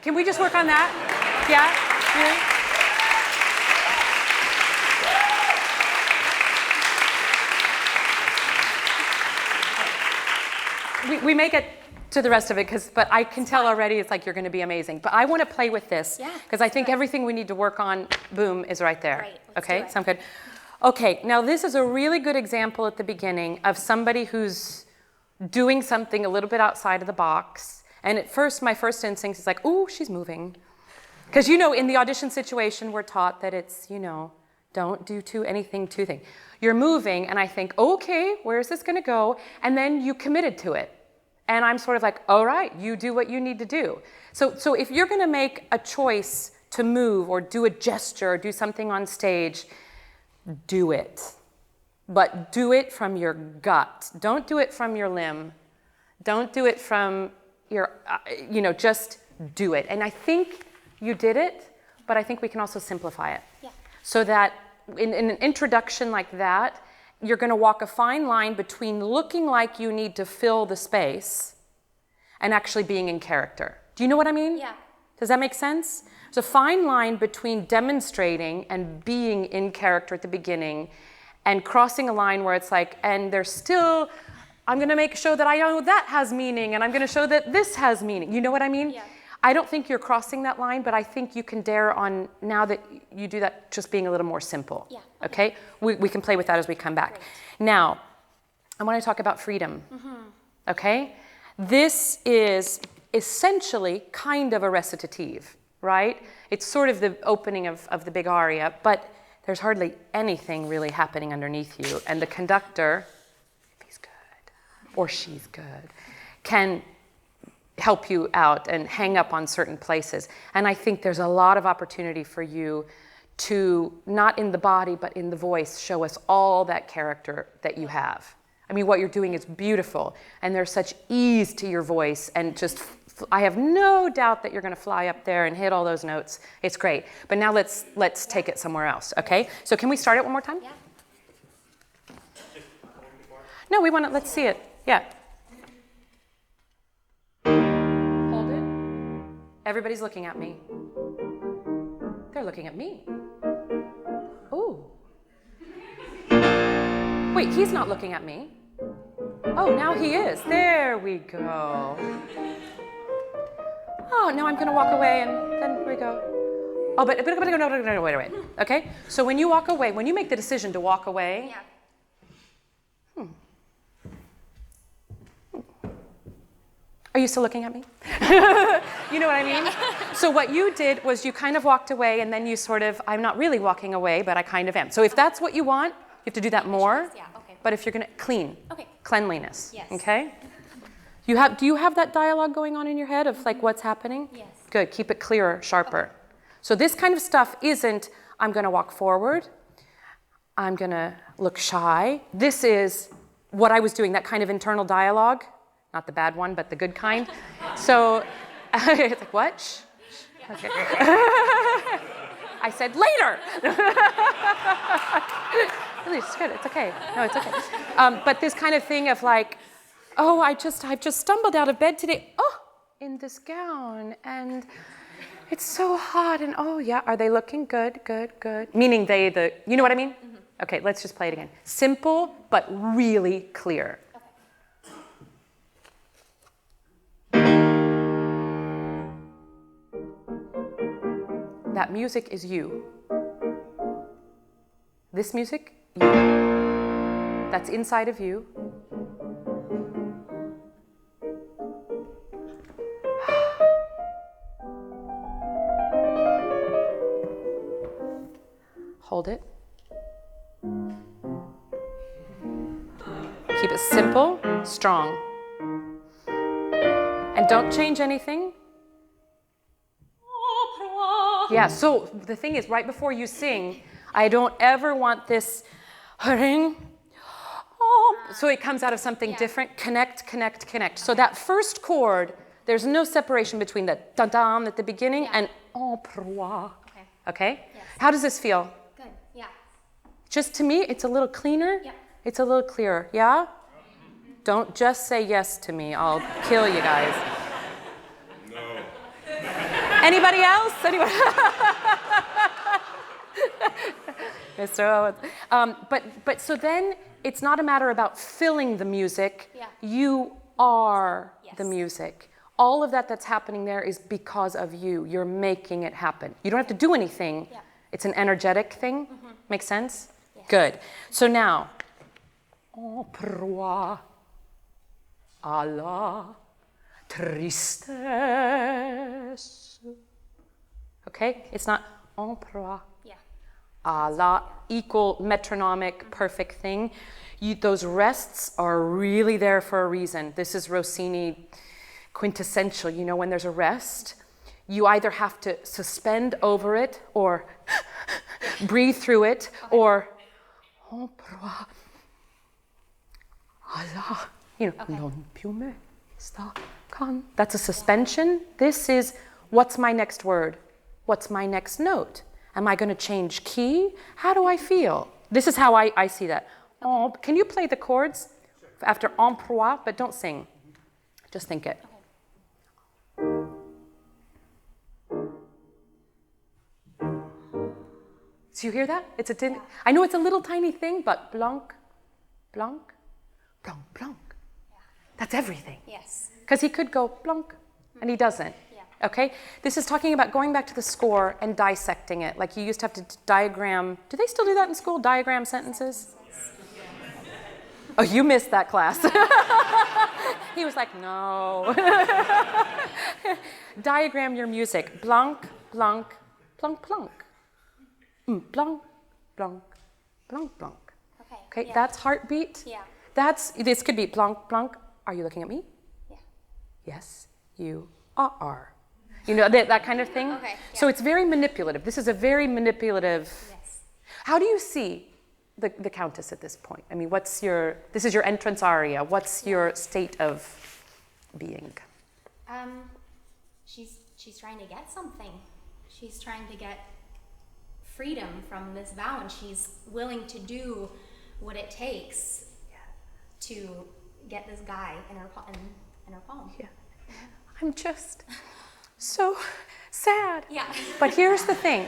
Can we just work on that? Yeah? Really? We may get to the rest of it, but I can tell already it's like you're going to be amazing. But I want to play with this because I think everything we need to work on, boom, is right there. Right, okay, sound good? Okay, now this is a really good example at the beginning of somebody who's doing something a little bit outside of the box. And at first, my first instinct is like, ooh, she's moving. Because, in the audition situation, we're taught that it's, don't do anything too thing. You're moving, and I think, okay, where is this going to go? And then you committed to it. And I'm sort of like, all right, you do what you need to do. So if you're going to make a choice to move or do a gesture or do something on stage, do it. But do it from your gut. Don't do it from your limb. Don't do it from your, just do it. And I think you did it, but I think we can also simplify it. Yeah. So that in an introduction like that, you're going to walk a fine line between looking like you need to fill the space and actually being in character. Do you know what I mean? Yeah. Does that make sense? There's a fine line between demonstrating and being in character at the beginning and crossing a line where it's like, and there's still, I'm going to make show that I know that has meaning, and I'm going to show that this has meaning. You know what I mean? Yeah. I don't think you're crossing that line, but I think you can dare on, now that you do that, just being a little more simple. Yeah. Okay? We can play with that as we come back. Great. Now, I want to talk about freedom. Mm-hmm. Okay? This is essentially kind of a recitative, right? It's sort of the opening of the big aria, but there's hardly anything really happening underneath you. And the conductor, if he's good, or she's good, can help you out and hang up on certain places. And I think there's a lot of opportunity for you to, not in the body, but in the voice, show us all that character that you have. I mean, what you're doing is beautiful, and there's such ease to your voice, and just, I have no doubt that you're going to fly up there and hit all those notes. It's great. But now let's take it somewhere else, okay? So can we start it one more time? Yeah. No, we want to, let's see it. Yeah. Hold it. Everybody's looking at me. They're looking at me. Ooh. Wait, he's not looking at me. Oh, now he is. There we go. Oh, now I'm going to walk away, and then we go. Oh, but no, wait. Okay? So when you walk away, when you make the decision to walk away, Yeah. Are you still looking at me? You know what I mean? So what you did was you kind of walked away, and then you sort of, I'm not really walking away, but I kind of am. So if that's what you want, you have to do that more. Yeah, okay. But if you're going to, clean. Okay. Cleanliness. Yes. Okay? Do you have that dialogue going on in your head of like what's happening? Yes. Good. Keep it clearer, sharper. Okay. So this kind of stuff isn't, I'm going to walk forward, I'm going to look shy. This is what I was doing, that kind of internal dialogue. Not the bad one, but the good kind. So it's like, what? Shh. Okay. I said, later. Really, it's good. It's okay. No, it's okay. But this kind of thing of like, oh, I've just stumbled out of bed today. Oh, in this gown, and it's so hot. And oh yeah, are they looking good? Good, good. Meaning you know what I mean? Mm-hmm. Okay, let's just play it again. Simple, but really clear. That music is you. This music, you. That's inside of you. Hold it. Keep it simple, strong. And don't change anything. Yeah, so the thing is, right before you sing, I don't ever want this ring. So it comes out of something different. Connect, connect, connect. So that first chord, there's no separation between the dun-dun at the beginning and en proie. Okay? Yes. How does this feel? Good, yeah. Just to me, it's a little cleaner. Yeah. It's a little clearer, yeah? Don't just say yes to me. I'll kill you guys. No. Anybody else? Anybody? Mr. Owens. But so then it's not a matter about filling the music. Yeah. You are the music. All of that's happening there is because of you. You're making it happen. You don't have to do anything. Yeah. It's an energetic thing. Mm-hmm. Makes sense? Yes. Good. So now, en proie à la tristesse. Okay? It's not en proie. Yeah. À la equal metronomic perfect thing. Those rests are really there for a reason. This is Rossini quintessential. You know, when there's a rest, you either have to suspend over it or breathe through it, or en proie à la, you know, non più me sta con. That's a suspension. This is, what's my next word? What's my next note? Am I going to change key? How do I feel? This is how I see that. Oh, can you play the chords after en proie, but don't sing. Just think it. So you hear that? I know it's a little tiny thing, but blanc, blanc, blanc, blanc. Yeah. That's everything. Yes. Because he could go blanc, and he doesn't. Yeah. Okay? This is talking about going back to the score and dissecting it. Like you used to have to diagram. Do they still do that in school? Diagram sentences? Oh, you missed that class. He was like, no. Diagram your music. Blanc, blanc, blanc, blanc. Blanc, blanc, blanc, blanc. Okay, that's heartbeat. Yeah. This could be blanc, blanc. Are you looking at me? Yeah. Yes, you are. You know, that kind of thing. Okay. Yeah. So it's very manipulative. This is a very manipulative. Yes. How do you see the Countess at this point? I mean, this is your entrance aria. What's your state of being? She's trying to get something. She's trying to get freedom from this vow, and she's willing to do what it takes to get this guy in her palm. Yeah. I'm just so sad. Yeah. But here's the thing.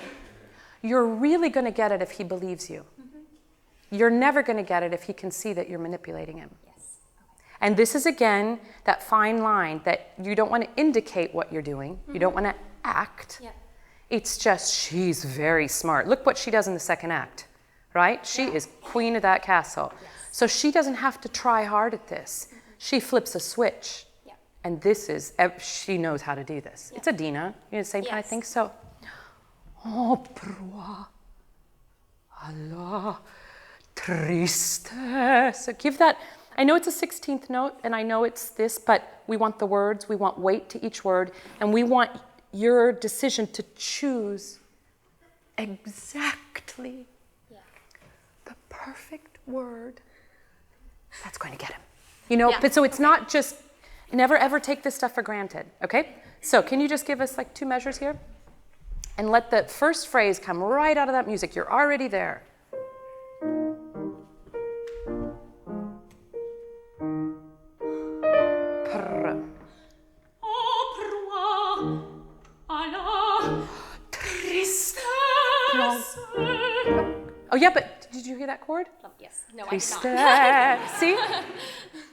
You're really going to get it if he believes you. Mm-hmm. You're never going to get it if he can see that you're manipulating him. Yes. Okay. And this is, again, that fine line that you don't want to indicate what you're doing. Mm-hmm. You don't want to act. Yeah. It's just, she's very smart. Look what she does in the second act, right? She is queen of that castle. Yes. So she doesn't have to try hard at this. Mm-hmm. She flips a switch. Yeah. And she knows how to do this. Yeah. It's a Deanna, you know, the same kind of thing. So, en proie à la tristesse. So give that, I know it's a 16th note, and I know it's this, but we want the words, we want weight to each word, and we want your decision to choose exactly Yeah. the perfect word, that's going to get him. You know, Yeah. but so it's not just, never ever take this stuff for granted, okay? So can you just give us like 2 measures here? And let the first phrase come right out of that music. You're already there. Prr. Tristesse. Oh yeah, but did you hear that chord? Yes. No, I did Tristesse. See?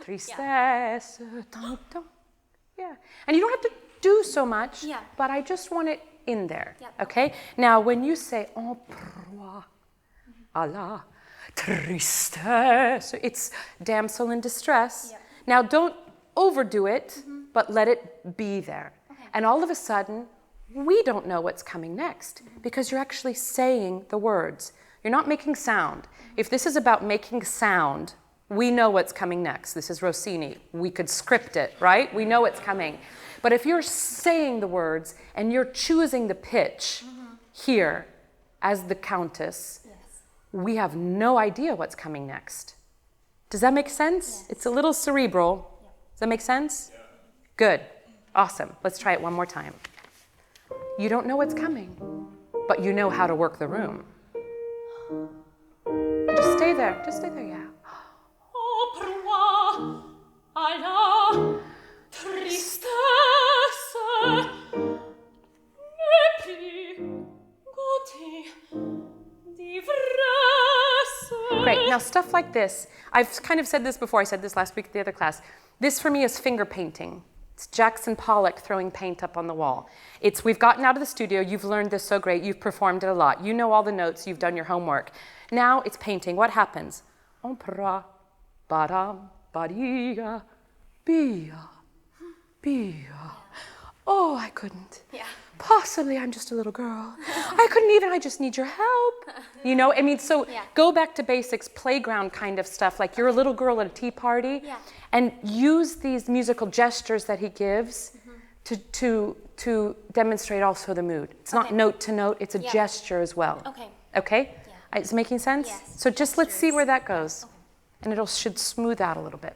Tristesse. Dun, dun. Yeah. And you don't have to do so much, Yeah. but I just want it in there. Yep. Okay? Now, when you say en proie à la tristesse, it's damsel in distress. Yep. Now, don't overdo it, but let it be there. Okay. And all of a sudden, we don't know what's coming next because you're actually saying the words. You're not making sound. If this is about making sound, we know what's coming next. This is Rossini. We could script it, right? We know what's coming. But if you're saying the words and you're choosing the pitch here as the countess, Yes. we have no idea what's coming next. Does that make sense? Yes. It's a little cerebral. Does that make sense? Yeah. Good. Awesome. Let's try it one more time. You don't know what's coming, but you know how to work the room. Just stay there. Just stay there, yeah. Great. Now, stuff like this, I've kind of said this before. I said this last week at the other class. This, for me, is finger painting. It's Jackson Pollock throwing paint up on the wall. It's, we've gotten out of the studio. You've learned this so great. You've performed it a lot. You know all the notes. You've done your homework. Now it's painting. What happens? Opera, badam, badia, bia, bia. Oh, I couldn't. Yeah. Possibly I'm just a little girl. I couldn't even, I just need your help. You know, I mean, so Yeah. go back to basics, playground kind of stuff, like you're a little girl at a tea party, Yeah. and use these musical gestures that he gives to demonstrate also the mood. It's not Okay. note to note, it's a Yeah. gesture as well. Okay. Okay? Yeah. Is it making sense? Yes. So just let's see Gestures. where that goes. Okay. And it should smooth out a little bit.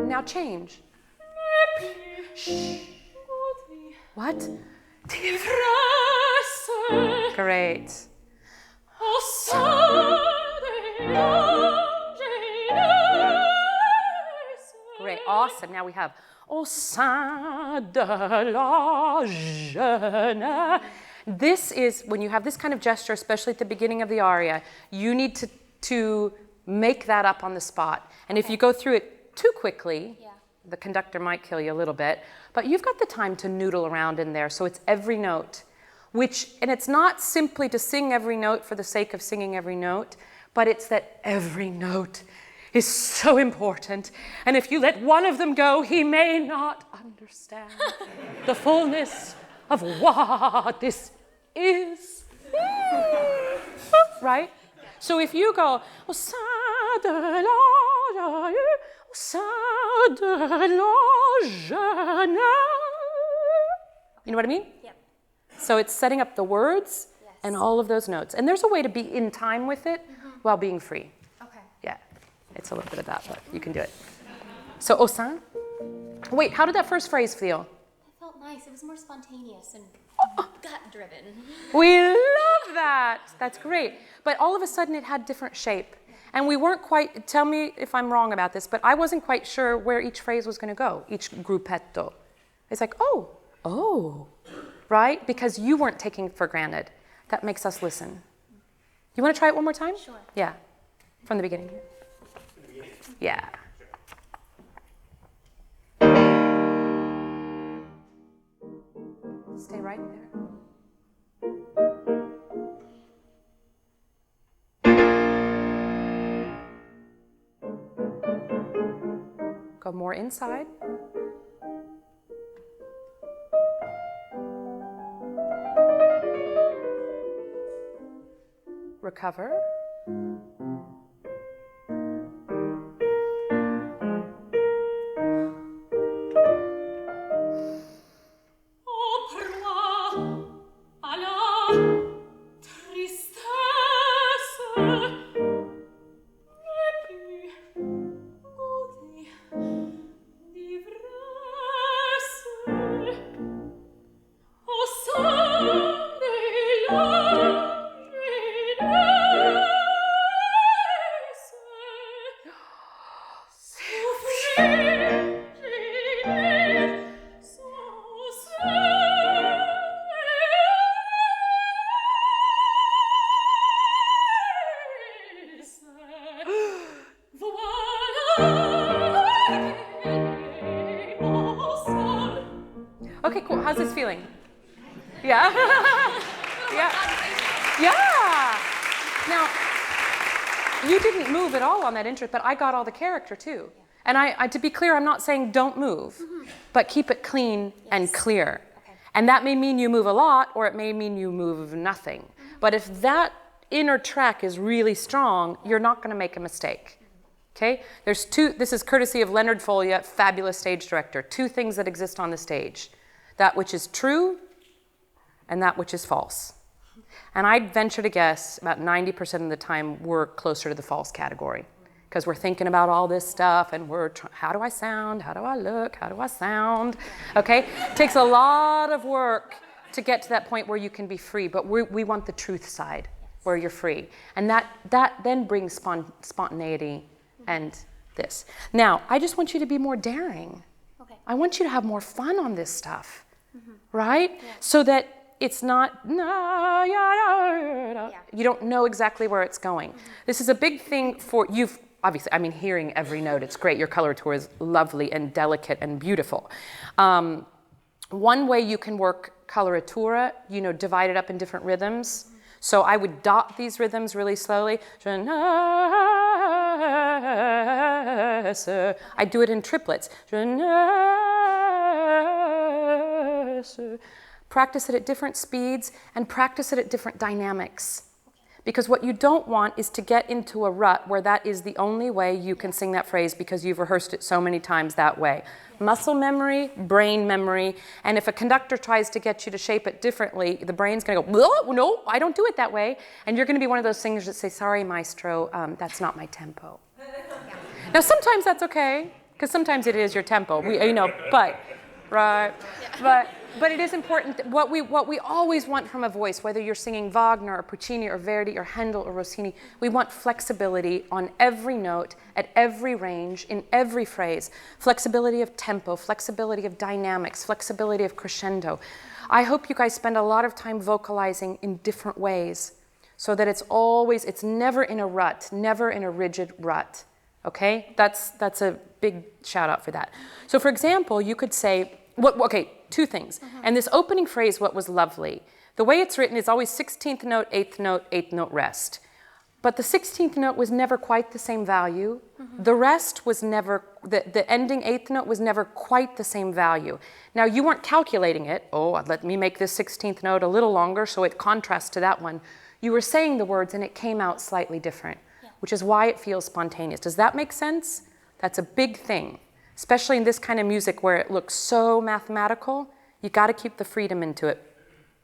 Now change. Shh. What? Great. Great, awesome. Now we have Au sein de la jeune. This is, when you have this kind of gesture, especially at the beginning of the aria, you need to make that up on the spot. And if you go through it too quickly, Yeah. the conductor might kill you a little bit, but you've got the time to noodle around in there, so it's every note. And it's not simply to sing every note for the sake of singing every note, but it's that every note is so important. And if you let one of them go, he may not understand the fullness of what this is. Right? So if you go, au sein de la, au sein de la jeune. You know what I mean? Yep. So it's setting up the words Yes. and all of those notes. And there's a way to be in time with it while being free. Okay. Yeah, it's a little bit of that, but you can do it. So au sein. Wait, how did that first phrase feel? That felt nice. It was more spontaneous and gut-driven. We love that. That's great. But all of a sudden it had different shape. And we weren't quite, tell me if I'm wrong about this, but I wasn't quite sure where each phrase was going to go, each gruppetto. It's like, oh, right? Because you weren't taking it for granted. That makes us listen. You want to try it one more time? Sure. Yeah, from the beginning. Yeah. Stay right there. Go more inside. recover. Okay, cool. How's this feeling? Yeah? Yeah. Yeah. Now, you didn't move at all on that intro, but I got all the character too. And I to be clear, I'm not saying don't move, but keep it clean and clear. Okay. And that may mean you move a lot, or it may mean you move nothing. But if that inner track is really strong, you're not going to make a mistake. Okay? There's two, this is courtesy of Leonard Folya, fabulous stage director. Two things that exist on the stage. That which is true and that which is false. And I'd venture to guess about 90% of the time we're closer to the false category because we're thinking about all this stuff and we're how do I sound? How do I look? How do I sound? Okay? It takes a lot of work to get to that point where you can be free, but we want the truth side where you're free. And that then brings spontaneity and this. Now, I just want you to be more daring. Okay. I want you to have more fun on this stuff, right? Yeah. So that it's not, you don't know exactly where it's going. This is a big thing for you. Obviously, I mean, hearing every note, it's great. Your coloratura is lovely and delicate and beautiful. One way you can work coloratura, divide it up in different rhythms. So I would dot these rhythms really slowly. I do it in triplets. Practice it at different speeds and practice it at different dynamics. Because what you don't want is to get into a rut where that is the only way you can sing that phrase because you've rehearsed it so many times that way. Muscle memory, brain memory, and if a conductor tries to get you to shape it differently, the brain's going to go, no, I don't do it that way. And you're going to be one of those singers that say, sorry, maestro, that's not my tempo. Now, sometimes that's okay, because sometimes it is your tempo, but, right, but it is important, what we always want from a voice, whether you're singing Wagner or Puccini or Verdi or Handel or Rossini, we want flexibility on every note, at every range, in every phrase. Flexibility of tempo, flexibility of dynamics, flexibility of crescendo. I hope you guys spend a lot of time vocalizing in different ways so that it's never in a rut, never in a rigid rut. Okay? That's a big shout out for that. So for example, you could say, two things. And this opening phrase, what was lovely, the way it's written is always 16th note, 8th note, 8th note, rest. But the 16th note was never quite the same value. The rest was never, the ending 8th note was never quite the same value. Now you weren't calculating it, let me make this 16th note a little longer so it contrasts to that one. You were saying the words and it came out slightly different, which is why it feels spontaneous. Does that make sense? That's a big thing. Especially in this kind of music where it looks so mathematical, you got to keep the freedom into it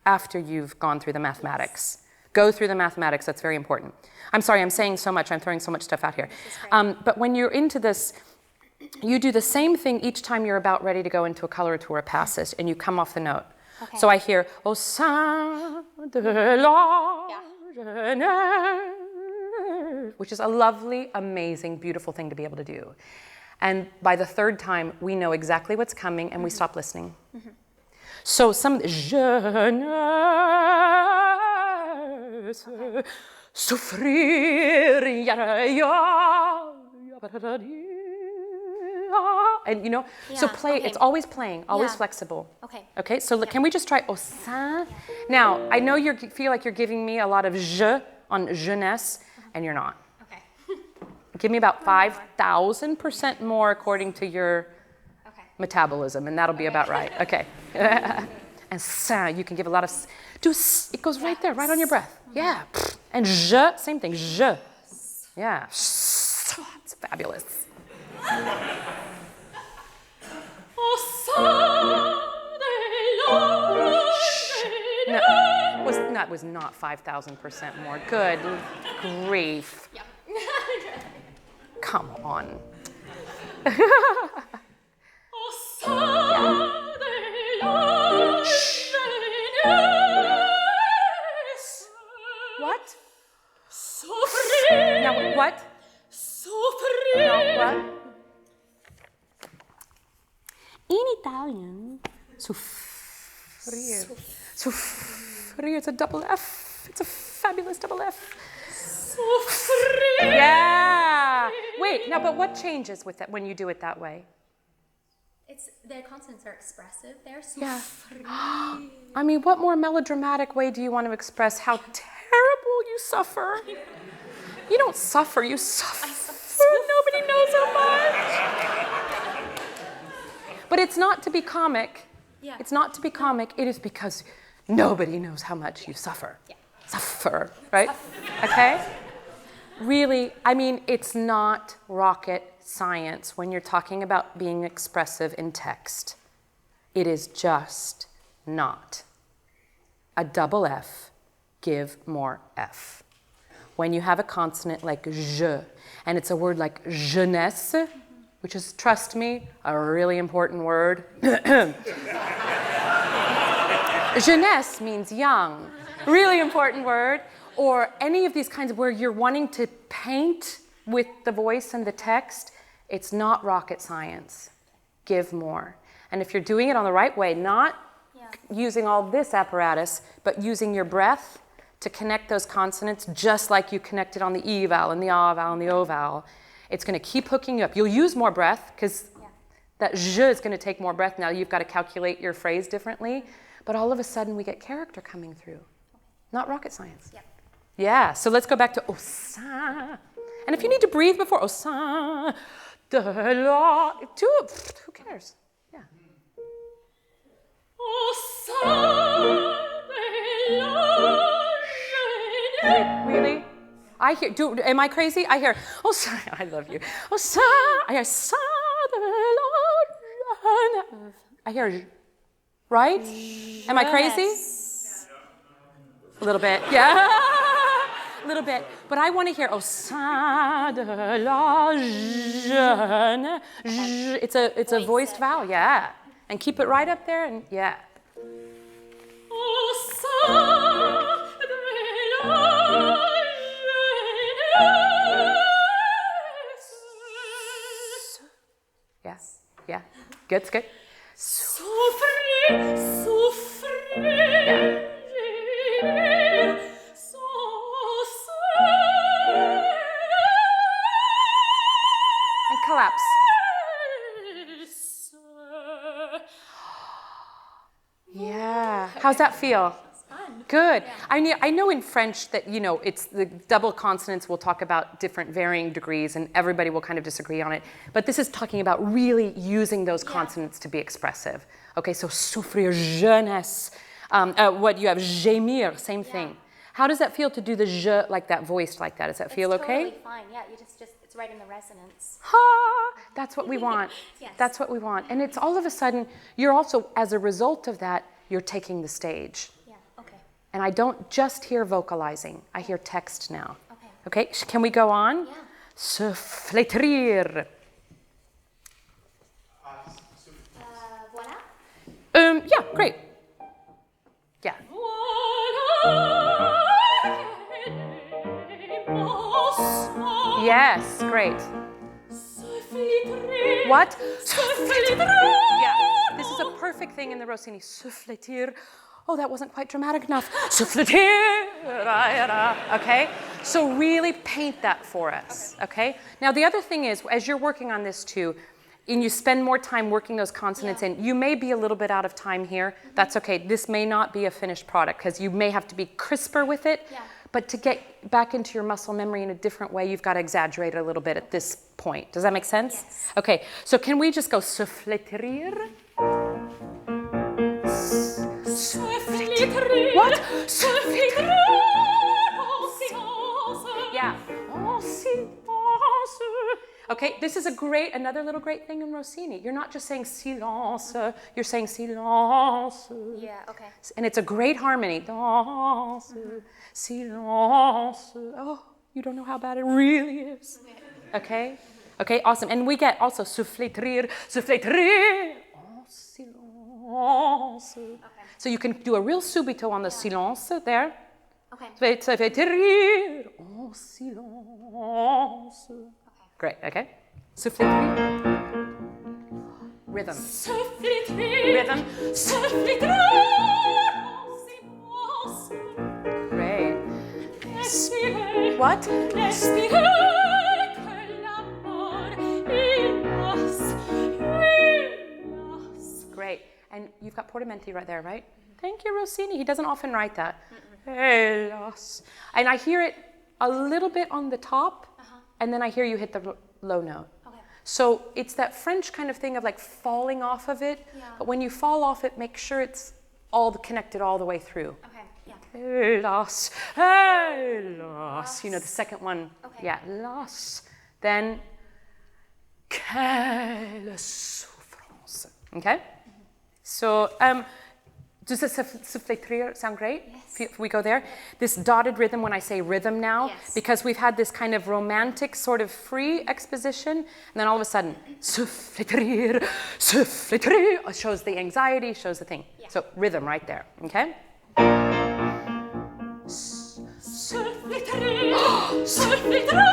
after you've gone through the mathematics. Go through the mathematics, that's very important. I'm sorry, I'm saying so much, I'm throwing so much stuff out here. But when you're into this, you do the same thing each time you're about ready to go into a coloratura passage and you come off the note. Okay. So I hear, au sein de la jeunesse, which is a lovely, amazing, beautiful thing to be able to do. And by the third time, we know exactly what's coming and we stop listening. So some jeunesse, souffrir, and so play, it's always playing, always flexible. Okay, so can we just try au sein? Now, I know you feel like you're giving me a lot of je on jeunesse, and you're not. Give me about 5,000% more according to your metabolism, and that'll be about right. Okay. And ça, you can give a lot of, it goes right there, right on your breath. Yeah. And je, same thing, je. Yeah. It's fabulous. No, that was not 5,000% more. Good grief. Yep. Come on. What? Now what? No, what? In Italian, soffrire. Soffrire, it's a double F. It's a fabulous double F. Yeah. Wait, now, but what changes with that when you do it that way? It's the consonants are expressive there. Yeah. I mean, what more melodramatic way do you want to express how terrible you suffer? You don't suffer, you suffer. Nobody knows how much. But it's not to be comic. Yeah. It's not to be comic. It is because nobody knows how much you suffer. Yeah. Suffer, right? Okay? Really, I mean, it's not rocket science when you're talking about being expressive in text. It is just not. A double F, give more F. When you have a consonant like je, and it's a word like jeunesse, which is, trust me, a really important word. Jeunesse means young, really important word. Or any of these kinds of where you're wanting to paint with the voice and the text, it's not rocket science. Give more. And if you're doing it on the right way, not using all this apparatus, but using your breath to connect those consonants just like you connected on the E vowel and the A vowel and the O vowel, it's going to keep hooking you up. You'll use more breath because that je is going to take more breath. Now you've got to calculate your phrase differently. But all of a sudden we get character coming through. Not rocket science. Yep. Yeah, so let's go back to au sein. And if you need to breathe before au sein de la, who cares? Yeah. Au sein de la Really? I hear, am I crazy? I hear, au sein, I love you. Au sein, I hear sein de la jeune. I hear, right? Am I crazy? A little bit, yeah. A little bit. But I want to hear au sein de la jeune. It's a voiced vowel, yeah. And keep it right up there, and yeah. Au sein de la jeunesse. Yes, yeah. Good, it's good. Souffrir, souffrir. Yeah. And collapse. Yeah. How's that feel? Fun. Good. Yeah. I know in French that, you know, it's the double consonants. We'll talk about different varying degrees, and everybody will kind of disagree on it. But this is talking about really using those consonants to be expressive. Okay, so souffrir, jeunesse. What you have, gémir, same thing. How does that feel to do the je like that, voiced like that? Does that feel okay? It's totally fine. Yeah, you just it's right in the resonance. Ha! That's what we want. Yes. That's what we want. And it's all of a sudden, you're also, as a result of that, you're taking the stage. Yeah. Okay. And I don't just hear vocalizing. I hear text now. Okay. Okay, can we go on? Yeah. Se flétrir. Voilà. Yeah, great. Yeah. Yes, great. What? Yeah, this is a perfect thing in the Rossini. Souffletir. Oh, that wasn't quite dramatic enough. Souffletir. Okay? So really paint that for us, okay? Now, the other thing is, as you're working on this too, and you spend more time working those consonants in, you may be a little bit out of time here. That's okay. This may not be a finished product because you may have to be crisper with it. Yeah. But to get back into your muscle memory in a different way, you've got to exaggerate a little bit at this point. Does that make sense? Yes. Okay, so can we just go souffletir? What? silence. Okay, this is another little great thing in Rossini. You're not just saying silence, you're saying silence. Yeah, okay. And it's a great harmony. Danse, silence. Oh, you don't know how bad it really is. Okay? Okay, awesome. And we get also souffleter, souffleter. Oh, silence. Okay. So you can do a real subito on the silence there. Okay. Souffleter. Oh, silence. Okay. Great, okay? Souffleter. Rhythm. Rhythm. Great. What? Great. And you've got portamenti right there, right? Thank you, Rossini. He doesn't often write that. Hélas. And I hear it a little bit on the top, and then I hear you hit the low note. Okay. So it's that French kind of thing of like falling off of it, but when you fall off it, make sure it's all connected all the way through. Okay. Yeah. Hélas, hélas. You know, the second one. Okay. Yeah, las. Then, quelle souffrance. Okay? So, does the souffleter sound great? Yes. If we go there. This dotted rhythm when I say rhythm now, because we've had this kind of romantic sort of free exposition, and then all of a sudden, souffleter, souffleter, shows the anxiety, shows the thing. Yeah. So rhythm right there, okay? Souffleter, souffleter.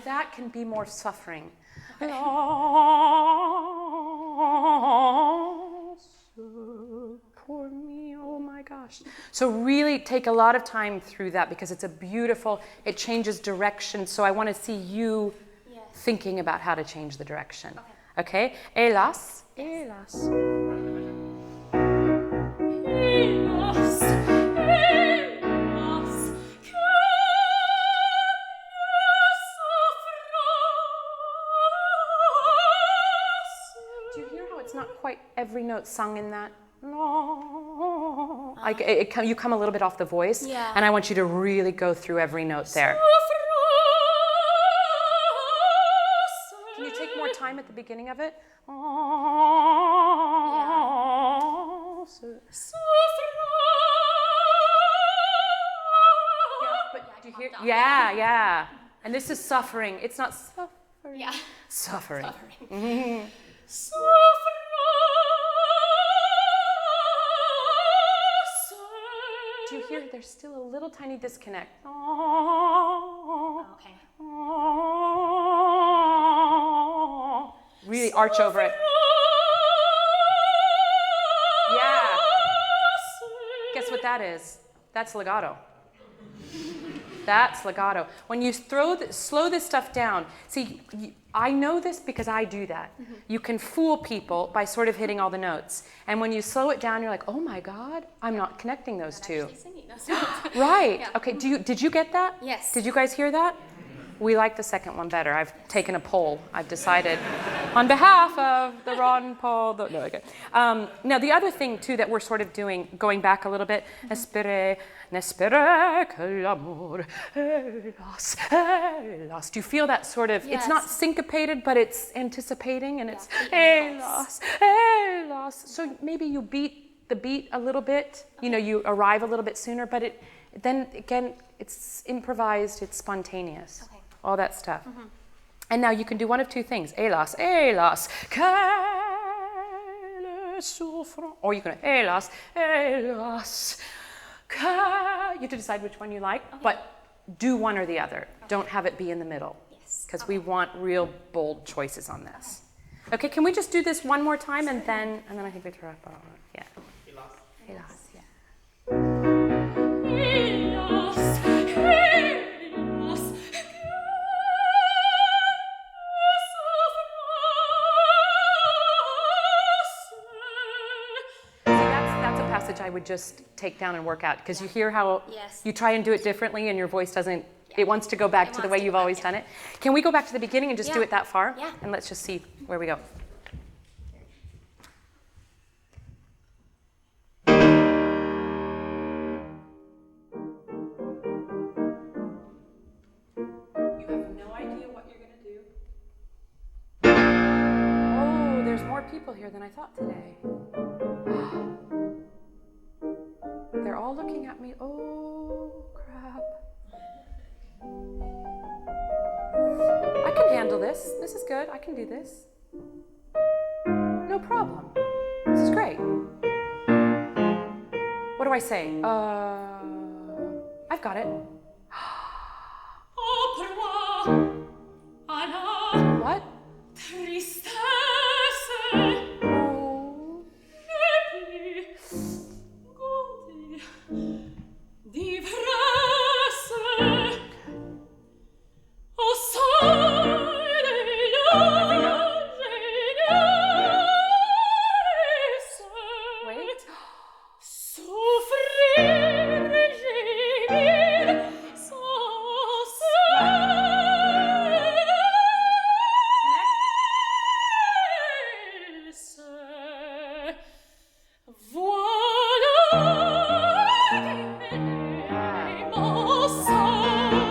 That can be more suffering. Okay. Poor me, oh my gosh. So really take a lot of time through that because it's a beautiful, it changes direction. So I want to see you thinking about how to change the direction. Okay? Hélas. Hélas. Every note sung in that. Like you come a little bit off the voice, and I want you to really go through every note there. Can you take more time at the beginning of it? But do you hear? Yeah. And this is suffering. It's not suffering. Yeah. Suffering. Do you hear there's still a little tiny disconnect? Okay. Really arch over it. Yeah. Guess what that is? That's legato. That's legato. When you slow this stuff down, see, I know this because I do that. You can fool people by sort of hitting all the notes. And when you slow it down, you're like, oh my God, I'm not connecting those two. Right. Yeah. Okay, did you get that? Yes. Did you guys hear that? We like the second one better. I've taken a poll. I've decided on behalf of the Ron Paul. No, okay. Now, the other thing, too, that we're sort of doing, going back a little bit, espere, n'espere que l'amour, hélas, hélas. Do you feel that sort of, it's not syncopated, but it's anticipating, and it's hélas, hélas. So maybe you beat the beat a little bit, you know, you arrive a little bit sooner, but then again, it's improvised, it's spontaneous. Okay. All that stuff. And now you can do one of two things. Hélas, hélas, quelle souffrance. Or you can, hélas, hélas, you have to decide which one you like, but do one or the other. Don't have it be in the middle. Yes. Because we want real bold choices on this. Okay, can we just do this one more time and then I think we throw up. Yeah. Hélas. Hélas, yeah. Hélas, hélas. I would just take down and work out, because you hear how Yes. you try and do it differently and your voice doesn't, it wants to go back to the way you've always done it. Can we go back to the beginning and just do Yeah. it that far? Yeah. And let's just see where we go. You have no idea what you're going to do. Oh, there's more people here than I thought today. They're all looking at me. Oh, crap. I can handle this. This is good. I can do this. No problem. This is great. What do I say? I've got it. What? Tristesse, Oh. godi, divresse, au sole degli angeli, Wait. soffrire, gemir, sans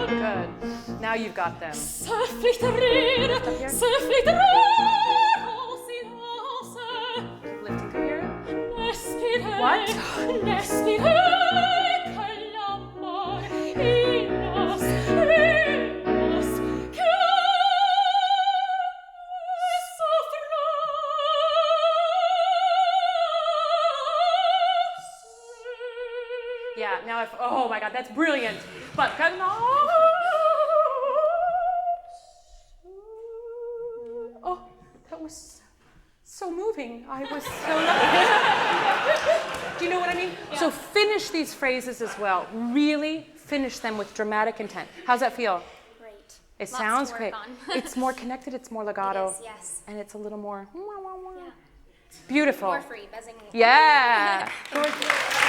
Good. Now you've got them. se flittrer, se flittrer au silence. Lifting to here. N'espirez, What? n'espirez que l'amor illos, illos, que souffrance. Yeah, now if, oh my God, that's brilliant. But, oh, that was so moving. I was so Do you know what I mean? Yeah. So finish these phrases as well. Really finish them with dramatic intent. How's that feel? Great. It Lots sounds to work great. on. It's more connected, it's more legato. It is, yes. And it's a little more Yeah. beautiful. More free, buzzing. Yeah. Gorgeous.